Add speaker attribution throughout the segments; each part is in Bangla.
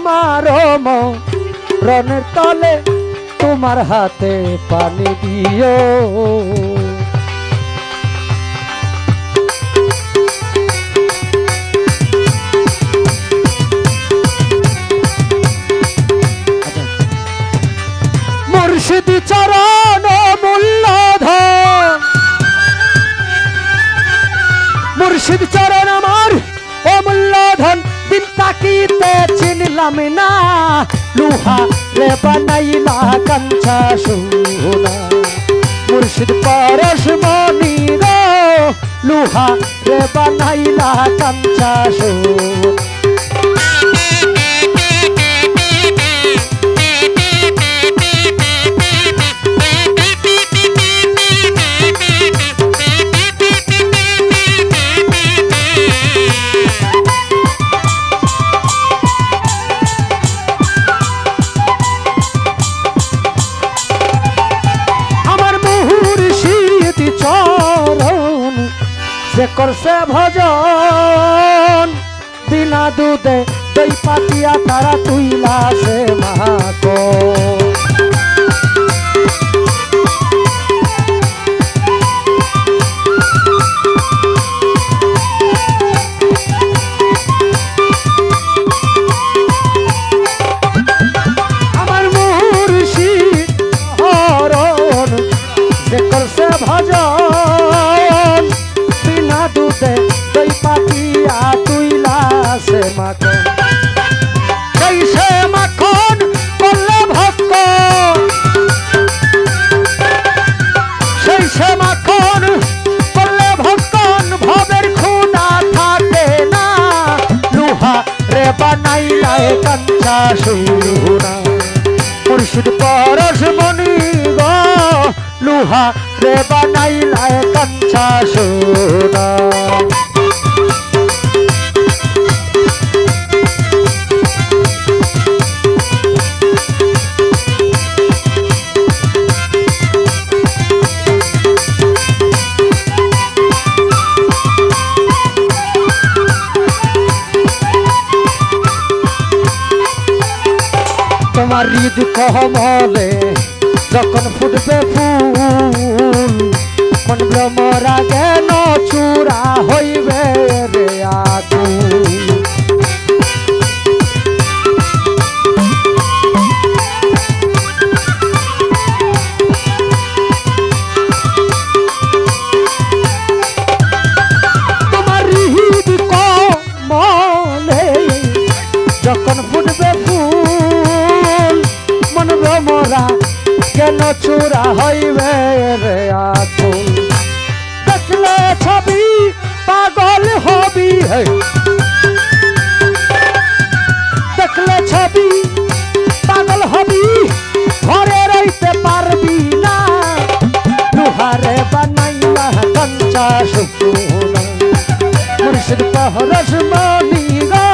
Speaker 1: মারম রনের তলে তোমার হাতে পানি দিও মুর্শিদ চরণ মূল্যধন মুর্শিদ চরণ আমার অমূল্যধন দিন তাকিতে চিনলাম না লুহা রে বানাইলা কাঞ্চা সোনা মুর্শিদ পরশমণি গো লুহা রে বানাইলা কাঞ্চা সোনা যে করছে ভজন বিনা দুধে দই পাতিয়া তারা তুইলা সে মাহাতো আমার মুর্শিদ হরণ যে করছে ভজন দুধে দই পাতিয়া তুইলা সে মাখন সেই সে মাখন করলে ভক্ত সেই সে মাখন করলে ভক্তন ভবের খুদা থাকে না লুহা রে বানাইলা কাঞ্চা সোনা মুর্শিদ পরশমণি গো লুহা রে বানাইলা কাঞ্চা সোনা তোমার হৃদ কমলে যখন ফুটবে ফুল মন ভ্রমরা জ্ঞান চূড়া হইবে রে আকুল তোমার হৃদ কমলে যখন ফুটবে ফুল মন ভ্রমরা কেন চূড়া হইবে রে আকুল দেখলে ছবি পাগল হবি দেখলে ছবি পাগল হবি ঘরে রইতে পারবি না লুহারে বানাইলা কাঞ্চা সোনা মুর্শিদ পরশমণি গো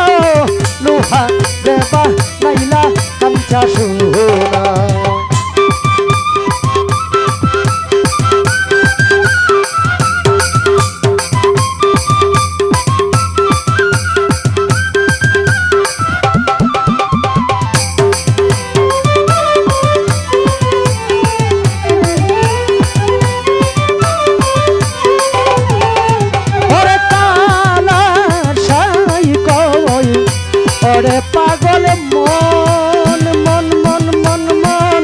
Speaker 1: লুহা রে বানাইলা কাঞ্চা সোনা ওরে পাগল মন মন মন মন মন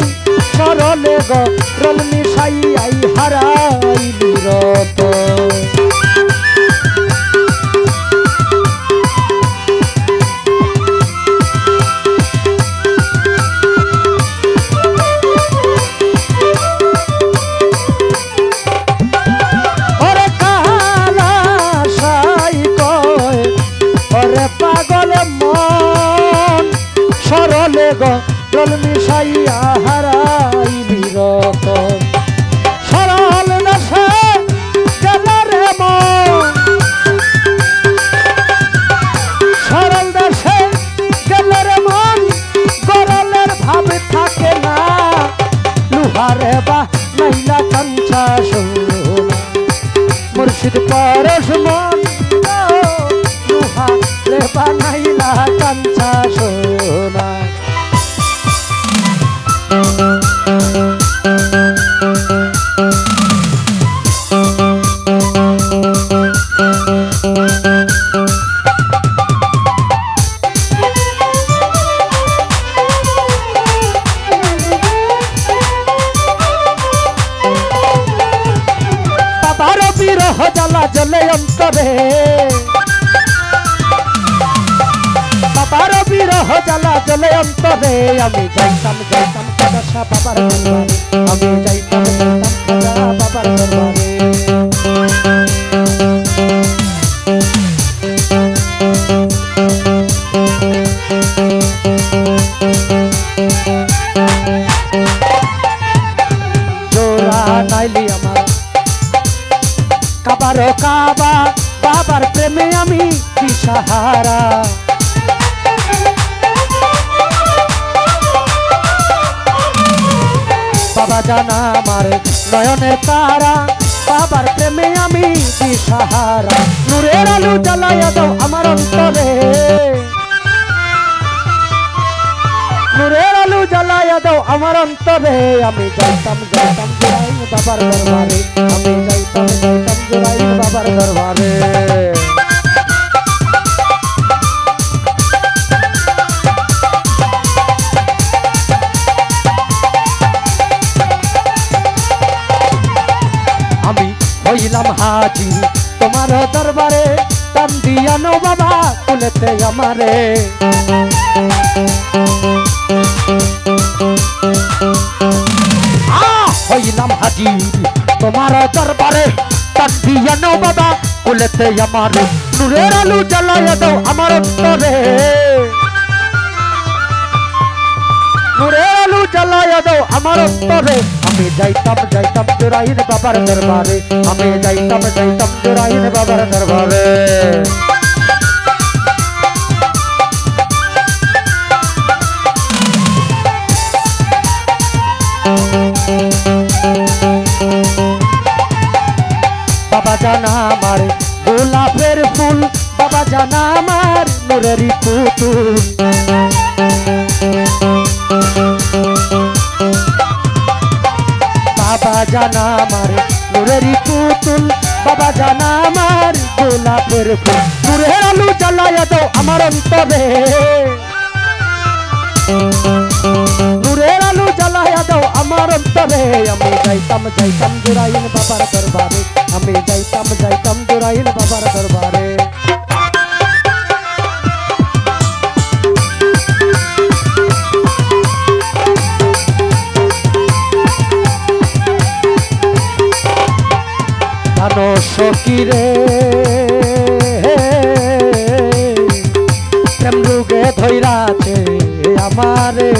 Speaker 1: সরলে গরল মিশাই আই হারাই বিরত ওরে কালা সাই কয় ওরে পাগল মন সরলে গরল মিশাইয়া হারাই বিরত সরল দেশে গেল রে মন সরল দেশে গেল রে মন গরলের ভাব থাকে না লুহারে বা নাইলা কাঞ্চা সোনা মুর্শিদ পরশমণি লুহা রে বানাইলা কাঞ্চা সোনা বাবার বিরহ জ্বালা জ্বলে অন্তরে আমি যাইতাম যাইতাম খাজা বাবার দরবারে আমি যাইতাম যাইতাম খাজা বাবার দরবারে জোড়া নাইলি আমার কাবারো কাবা বাবার প্রেমে আমি দিশাহারা বাবা জানা আমার নয়নের তারা বাবার প্রেমে আমি দিশাহারা নূরের আলো জ্বালাইয়া দাও আমার অন্তরে নূরের আলো জ্বালাইয়া দাও আমার অন্তরে আমি যাইতাম যাইতাম জোড়াইন বাবার দরবারে আমি যাইতাম যাইতাম জোড়াইন বাবার দরবারে আমি হইলাম হাজি তোমার দরবারে টান দিয়া নো বাবা কুলেতে আমারে হইলাম হাজি তোমার দরবারে টান দিয়া নো বাবা কুলেতে আমারে নূরের আলো জ্বালাইয়া দাও আমার অন্তরে নূরের আলো জ্বালাইয়া দাও আমার অন্তরে আমি যাইতাম যাইতাম জোড়াইন বাবার দরবারে আমি যাইতাম যাইতাম জোড়াইন বাবার দরবারে বাবা জানা আমার গোলাপের ফুল বাবা জানা আমার নূরেরই পুতুল বাবা জানা আমার নূরেরই পুতুল বাবা জানা আমার গোলাপের ফুল নূরের আলো জ্বালাইয়া দাও আমার অন্তরে নূরের আলো জ্বালাইয়া দাও আমার অন্তরে আমি যাইতাম যাইতাম জোড়াইন বাবার দরবারে আমি যাইতাম যাইতাম জোড়াইন বাবার দরবারে জানো সকিরে প্রেম রোগে ধইরাছে আমারে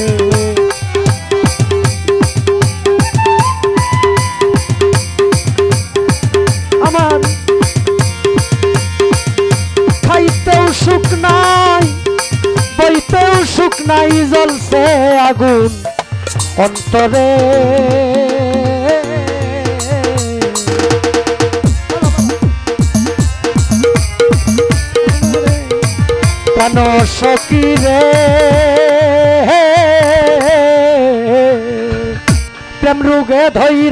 Speaker 1: আমার খাইতেও সুখ নাই বইতেও সুখ নাই জ্বলছে আগুন অন্তরে প্রাণ সকিরে প্রেম রোগে ধৈরা